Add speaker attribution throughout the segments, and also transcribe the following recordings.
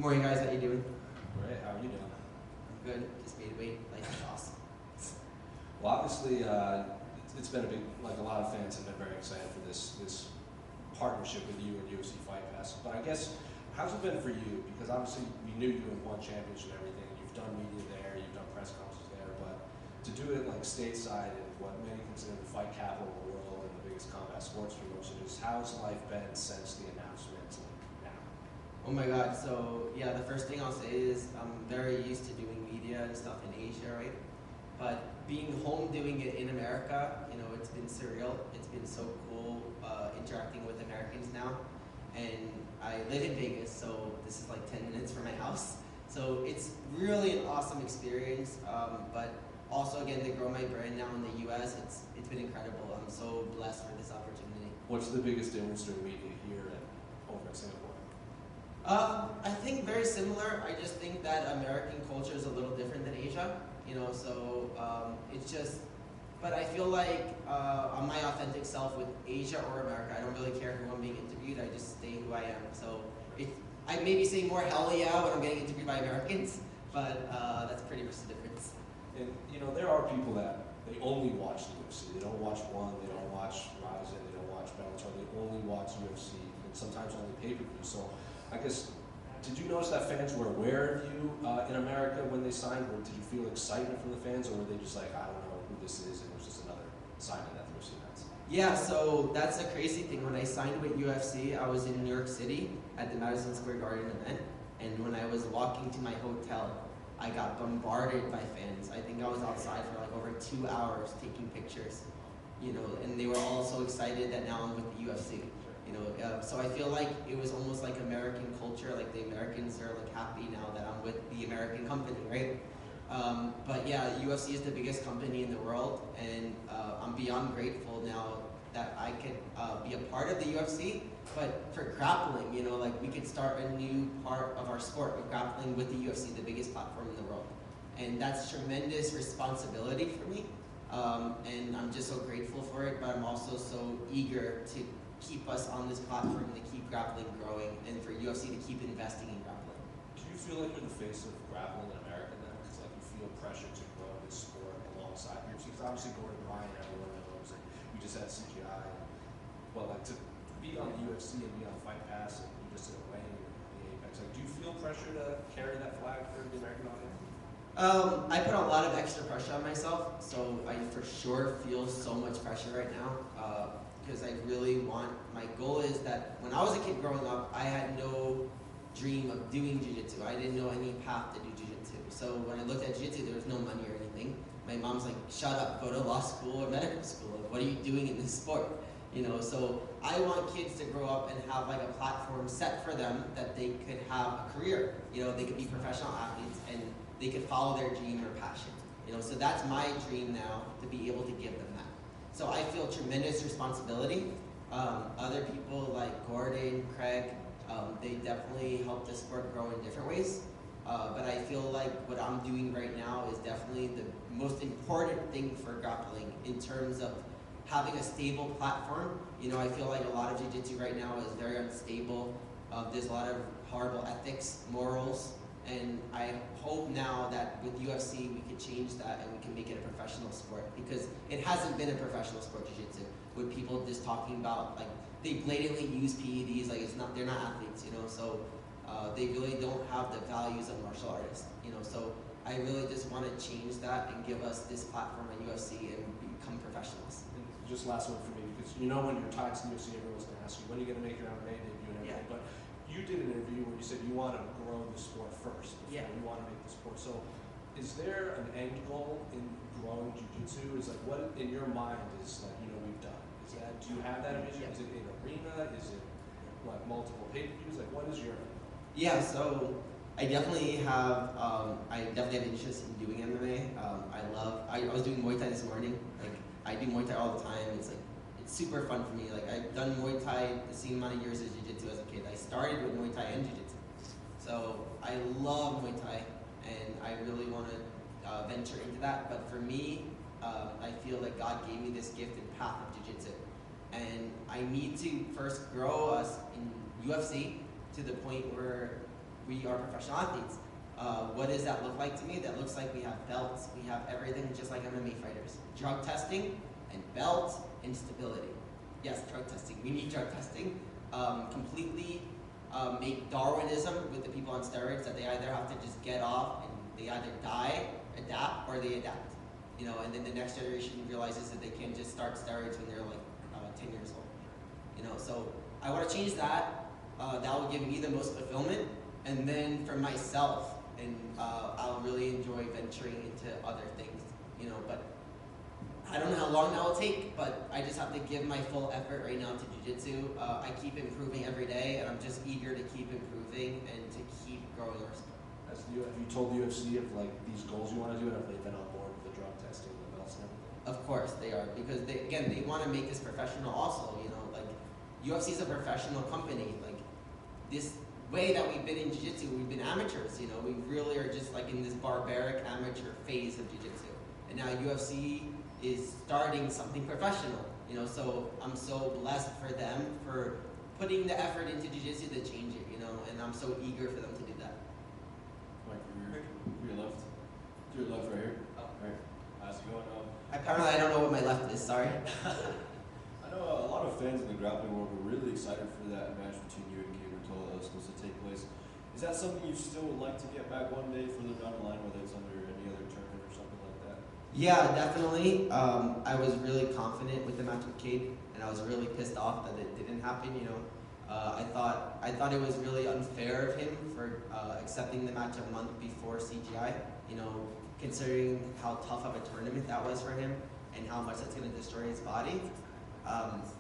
Speaker 1: Morning guys, how you doing?
Speaker 2: Great, how are you doing?
Speaker 1: I'm good, just made weight, life is awesome.
Speaker 2: Well, obviously, it's been a big, like a lot of fans have been very excited for this partnership with you and UFC Fight Pass. But I guess, how's it been for you? Because obviously we knew you in one championship and everything. You've done media there, you've done press conferences there, but to do it like stateside in what many consider the fight capital of the world and the biggest combat sports promotion is, how's life been since the announcement now?
Speaker 1: Oh my god, so yeah, the first thing I'll say is I'm very used to doing media and stuff in Asia, right? But being home doing it in America, you know, it's been surreal. It's been so cool interacting with Americans now. And I live in Vegas, so this is like 10 minutes from my house. So it's really an awesome experience. But also, again, to grow my brand now in the US, it's been incredible. I'm so blessed for this opportunity.
Speaker 2: What's the biggest difference doing media here and over in Singapore?
Speaker 1: I think very similar. I just think that American culture is a little different than Asia, you know, so it's just, but I feel like I'm my authentic self with Asia or America. I don't really care who I'm being interviewed, I just stay who I am. So I maybe say more hell yeah when I'm getting interviewed by Americans, but that's pretty much the difference.
Speaker 2: And you know, there are people that they only watch the UFC. They don't watch One, they don't watch Rising, they don't watch Bellator, they only watch UFC, and sometimes only pay-per-view. So I guess, did you notice that fans were aware of you in America when they signed, or did you feel excitement from the fans, or were they just like, I don't know who this is, and it was just another signing that the UFC has?
Speaker 1: Yeah, so that's a crazy thing. When I signed with UFC, I was in New York City at the Madison Square Garden event, and when I was walking to my hotel, I got bombarded by fans. I think I was outside for like over 2 hours taking pictures, you know, and they were all so excited that now I'm with the UFC. You know, so I feel like it was almost like American culture, like the Americans are like happy now that I'm with the American company, right? But yeah, UFC is the biggest company in the world, and I'm beyond grateful now that I could be a part of the UFC. But for grappling, you know, like we could start a new part of our sport with grappling with the UFC, the biggest platform in the world. And that's tremendous responsibility for me. And I'm just so grateful for it, but I'm also so eager to keep us on this platform, to keep grappling growing, and for UFC to keep investing in grappling.
Speaker 2: Do you feel like you're the face of grappling in America now? Because like you feel pressure to grow this sport alongside UFC? Because obviously Gordon Ryan, everyone knows, and you just had CGI. But like to be on the UFC and be on Fight Pass, and you just in a way in the Apex, like do you feel pressure to carry that flag for the American audience?
Speaker 1: I put a lot of extra pressure on myself, so I for sure feel so much pressure right now. Because I really want, my goal is that when I was a kid growing up, I had no dream of doing jiu-jitsu. I didn't know any path to do jiu-jitsu. So when I looked at jiu-jitsu, there was no money or anything. My mom's like, shut up, go to law school or medical school. Like, what are you doing in this sport? You know, so I want kids to grow up and have like a platform set for them that they could have a career. You know, they could be professional athletes and they could follow their dream or passion. You know, so that's my dream now, to be able to give them that. So I feel tremendous responsibility. Other people like Gordon, Craig, they definitely help the sport grow in different ways. But I feel like what I'm doing right now is definitely the most important thing for grappling in terms of having a stable platform. You know, I feel like a lot of jiu-jitsu right now is very unstable. There's a lot of horrible ethics, morals, and I hope now that with UFC we can change that and we can make it a professional sport, because it hasn't been a professional sport, jiu-jitsu, with people just talking about, like, they blatantly use PEDs, like they're not athletes, you know, so they really don't have the values of martial artists, you know, so I really just want to change that and give us this platform at UFC and become professionals.
Speaker 2: And just last one for me, because you know when you're tied to the UFC, everyone's going to ask you, when are you going to make your MMA debut and everything, but you did an interview where you said you want to grow the sport first before you want to make the sport. So is there an end goal in growing jiu-jitsu? Is like, what in your mind is like, you know, we've done? Is that, do you have that vision? Is it an arena? Is it like multiple pay-per-views? Like, what is your?
Speaker 1: Yeah, so I definitely have interest in doing MMA. I was doing Muay Thai this morning. Like, I do Muay Thai all the time. It's super fun for me. Like, I've done Muay Thai the same amount of years as Jiu-Jitsu as a kid. I started with Muay Thai and Jiu-Jitsu. So I love Muay Thai, and I really want to venture into that. But for me, I feel that God gave me this gift and path of Jiu-Jitsu. And I need to first grow us in UFC to the point where we are professional athletes. What does that look like to me? That looks like we have belts, we have everything just like MMA fighters. Drug testing and belts and stability. Yes, drug testing. We need drug testing. Completely make Darwinism with the people on steroids that they either have to just get off and they either die, adapt, or they adapt. You know, and then the next generation realizes that they can just start steroids when they're like 10 years old. You know, so I want to change that. That will give me the most fulfillment. And then for myself, and I'll really enjoy venturing into other things, you know, but I don't know how long that will take, but I just have to give my full effort right now to jiu-jitsu. I keep improving every day, and I'm just eager to keep improving and to keep growing our sport.
Speaker 2: Have you told the UFC of like these goals you want to do, and have they been on board with the drug testing, the belts, and everything?
Speaker 1: Of course they are, because they want to make this professional also, you know, like UFC is a professional company. Like this way that we've been in jiu-jitsu, we've been amateurs, you know, we really are just like in this barbaric amateur phase of jiu-jitsu. And now UFC is starting something professional, you know, so I'm so blessed for them for putting the effort into jiu-jitsu to change it, you know, and I'm so eager for them to do that.
Speaker 3: Mike, your left. To your left right here.
Speaker 1: Oh.
Speaker 3: Right. How's it going?
Speaker 1: Apparently I don't know what my left is, sorry.
Speaker 3: I know a lot of fans in the grappling world were really excited for that match between you and Gabriel Tola that was supposed to take place. Is that something you still would like to get back one day further down the line, whether it's under any other tournament or something like that?
Speaker 1: Yeah, definitely. I was really confident with the match with Cade, and I was really pissed off that it didn't happen. You know, I thought it was really unfair of him for accepting the match a month before CGI. You know, considering how tough of a tournament that was for him and how much that's going to destroy his body.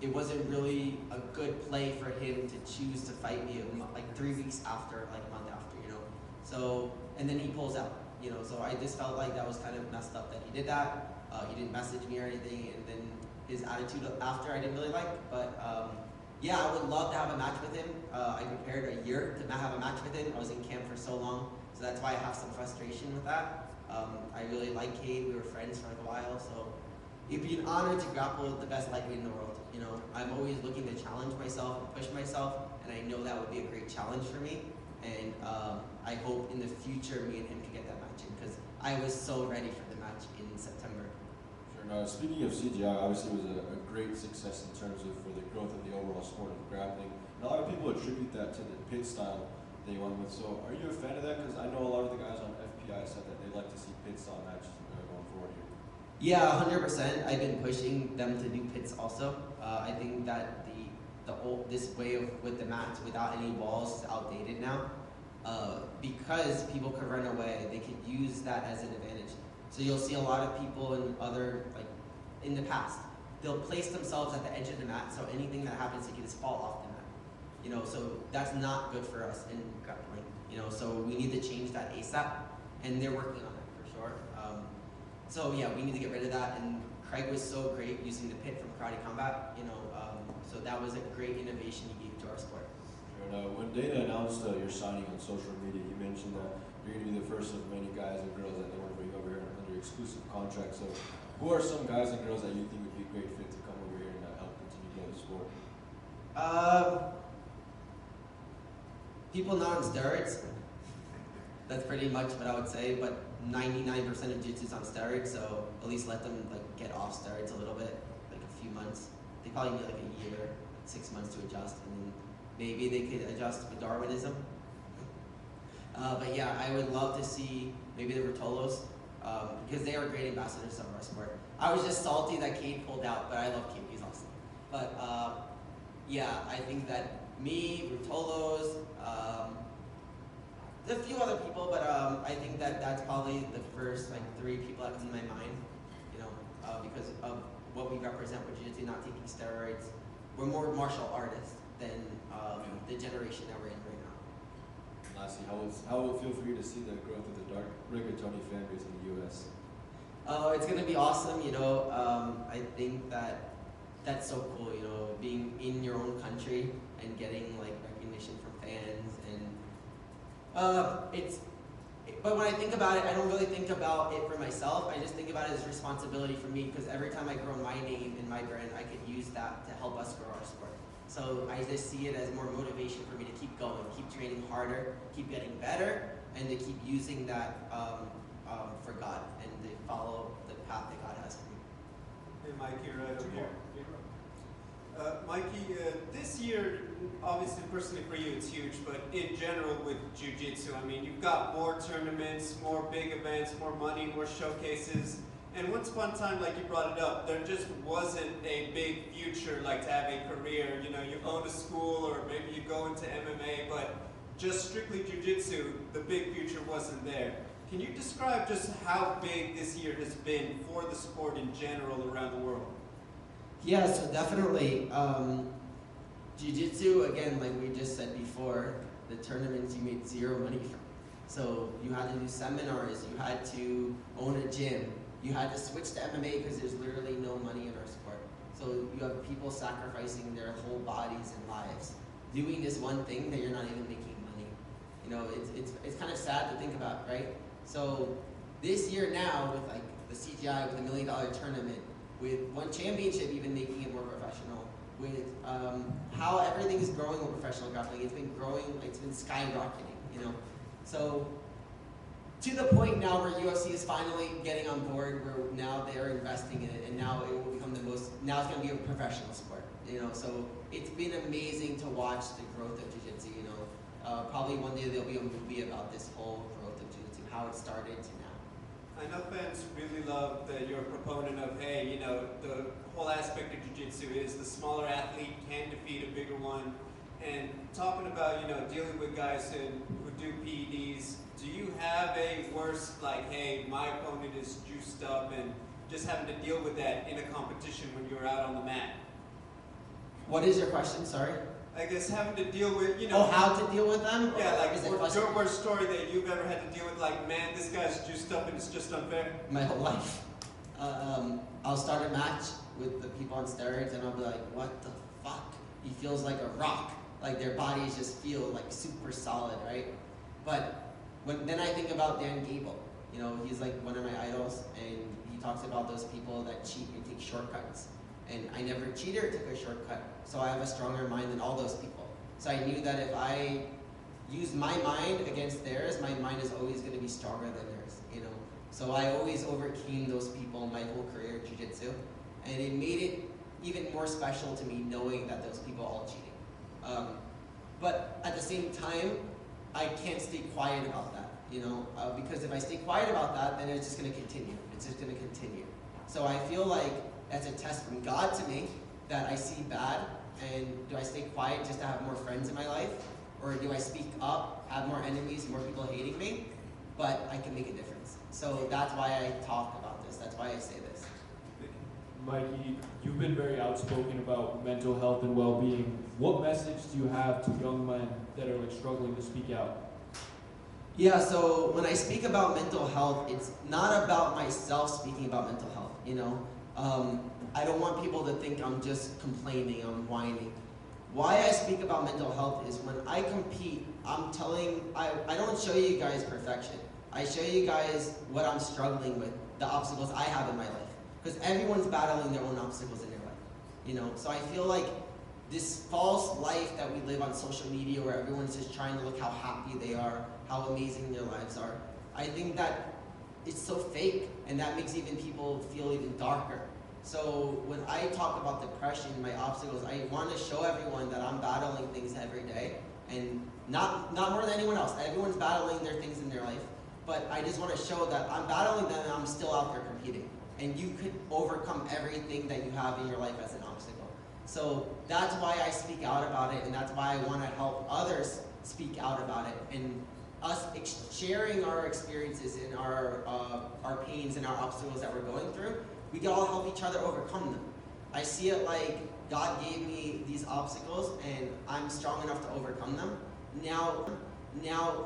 Speaker 1: It wasn't really a good play for him to choose to fight me like 3 weeks after, like a month after. You know, so and then he pulls out. You know, so I just felt like that was kind of messed up that he did that. He didn't message me or anything, and then his attitude after I didn't really like. But yeah, I would love to have a match with him. I prepared a year to have a match with him. I was in camp for so long, so that's why I have some frustration with that. I really like Cade. We were friends for like a while, so it'd be an honor to grapple with the best lightweight in the world. You know, I'm always looking to challenge myself and push myself, and I know that would be a great challenge for me. And I hope in the future me and him can get that match in, because I was so ready for the match in September.
Speaker 3: Sure. Now, speaking of CGI, obviously it was a great success in terms of for the growth of the overall sport of grappling. And a lot of people attribute that to the pit style they won with. So are you a fan of that? Because I know a lot of the guys on FPI said that they'd like to see pit style matches going forward here.
Speaker 1: Yeah, 100%. I've been pushing them to do pits also. I think that this way of with the mats without any walls is outdated now. Because people could run away, they could use that as an advantage. So you'll see a lot of people in the past, they'll place themselves at the edge of the mat, so anything that happens, they can just fall off the mat. You know, so that's not good for us in grappling. You know, so we need to change that ASAP, and they're working on it for sure. So yeah, we need to get rid of that. And Craig was so great using the pit from Karate Combat. You know, so that was a great innovation he gave to our sport.
Speaker 3: And when Dana announced your signing on social media, you mentioned that you're going to be the first of many guys and girls that they want to bring over here under exclusive contract. So who are some guys and girls that you think would be a great fit to come over here and help continue to grow the sport?
Speaker 1: People not on steroids. That's pretty much what I would say, but 99% of jiu-jitsu is on steroids, so at least let them like get off steroids a little bit, like a few months. They probably need like a year, 6 months to adjust, and then maybe they could adjust with Darwinism. But yeah, I would love to see maybe the Rotolos, because they are great ambassadors of our sport. I was just salty that Cade pulled out, but I love Cade, he's awesome. But yeah, I think that me, Rotolos, a few other people, but I think that that's probably the first like 3 people that come to my mind, you know, because of what we represent with jiu-jitsu, not taking steroids. We're more martial artists than the generation that we're in right now.
Speaker 3: Lastly, how will it feel for you to see the growth of the dark rigatoni fan base in the U.S.?
Speaker 1: It's gonna be awesome, you know. I think that's so cool, you know, being in your own country and getting like recognition from fans, and but when I think about it, I don't really think about it for myself. I just think about it as responsibility for me, because every time I grow my name and my brand, I could use that to help us grow our sport. So I just see it as more motivation for me to keep going, keep training harder, keep getting better, and to keep using that for God and to follow the path that God has for me.
Speaker 4: Hey, Mikey, right over here. Mikey, this year, obviously personally for you it's huge, but in general with Jiu-Jitsu, I mean, you've got more tournaments, more big events, more money, more showcases. And once upon a time, like you brought it up, there just wasn't a big future like to have a career. You know, you own a school or maybe you go into MMA, but just strictly Jiu-Jitsu, the big future wasn't there. Can you describe just how big this year has been for the sport in general around the world?
Speaker 1: Yeah, so definitely. Jiu-Jitsu, again, like we just said before, the tournaments you made zero money from. So you had to do seminars, you had to own a gym, you had to switch to MMA because there's literally no money in our sport. So you have people sacrificing their whole bodies and lives, doing this one thing that you're not even making money. You know, it's kind of sad to think about, right? So this year now, with like the CGI, with $1 million tournament, with one championship even making it more professional, with how everything is growing with professional grappling, it's been growing, it's been skyrocketing, you know. So to the point now where UFC is finally getting on board, where now they're investing in it, and now it will become now it's going to be a professional sport, you know. So it's been amazing to watch the growth of Jiu-Jitsu, you know. Probably one day there'll be a movie about this whole growth of Jiu-Jitsu, how it started to now.
Speaker 4: I know fans really love that you're a proponent of, hey, you know, the whole aspect of Jiu-Jitsu is the smaller athlete can defeat a bigger one. And talking about, you know, dealing with guys who do PEDs, do you have a worse, like, hey, my opponent is juiced up, and just having to deal with that in a competition when you're out on the mat?
Speaker 1: What is your question? Sorry.
Speaker 4: I guess having to deal with, you know.
Speaker 1: Oh, how to deal with them?
Speaker 4: Yeah, like
Speaker 1: is it
Speaker 4: your worst story that you've ever had to deal with, like, man, this guy's juiced up and it's just unfair.
Speaker 1: My whole life. I'll start a match with the people on steroids and I'll be like, what the fuck? He feels like a rock. Like their bodies just feel like super solid, right? But then I think about Dan Gable. You know, he's like one of my idols, and he talks about those people that cheat and take shortcuts. And I never cheated or took a shortcut, so I have a stronger mind than all those people. So I knew that if I use my mind against theirs, my mind is always going to be stronger than theirs, you know. So I always overcame those people my whole career in Jiu-Jitsu, and it made it even more special to me knowing that those people are all cheating. But at the same time, I can't stay quiet about that, you know, because if I stay quiet about that, then it's just going to continue. It's just going to continue. So I feel like that's a test from God to me, that I see bad, and do I stay quiet just to have more friends in my life? Or do I speak up, have more enemies, more people hating me, but I can make a difference. So that's why I talk about this, that's why I say this.
Speaker 5: Mikey, you've been very outspoken about mental health and well-being. What message do you have to young men that are like struggling to speak out?
Speaker 1: Yeah, so when I speak about mental health, it's not about myself speaking about mental health, you know. I don't want people to think I'm just complaining, I'm whining. Why I speak about mental health is when I compete, I don't show you guys perfection. I show you guys what I'm struggling with, the obstacles I have in my life. Because everyone's battling their own obstacles in their life, you know. So I feel like this false life that we live on social media where everyone's just trying to look how happy they are, how amazing their lives are, I think that it's so fake, and that makes even people feel even darker. So when I talk about depression, my obstacles, I want to show everyone that I'm battling things every day, and not more than anyone else. Everyone's battling their things in their life, but I just want to show that I'm battling them and I'm still out there competing. And you could overcome everything that you have in your life as an obstacle. So that's why I speak out about it, and that's why I want to help others speak out about it. And us sharing our experiences and our pains and our obstacles that we're going through, we can all help each other overcome them. I see it like God gave me these obstacles and I'm strong enough to overcome them. Now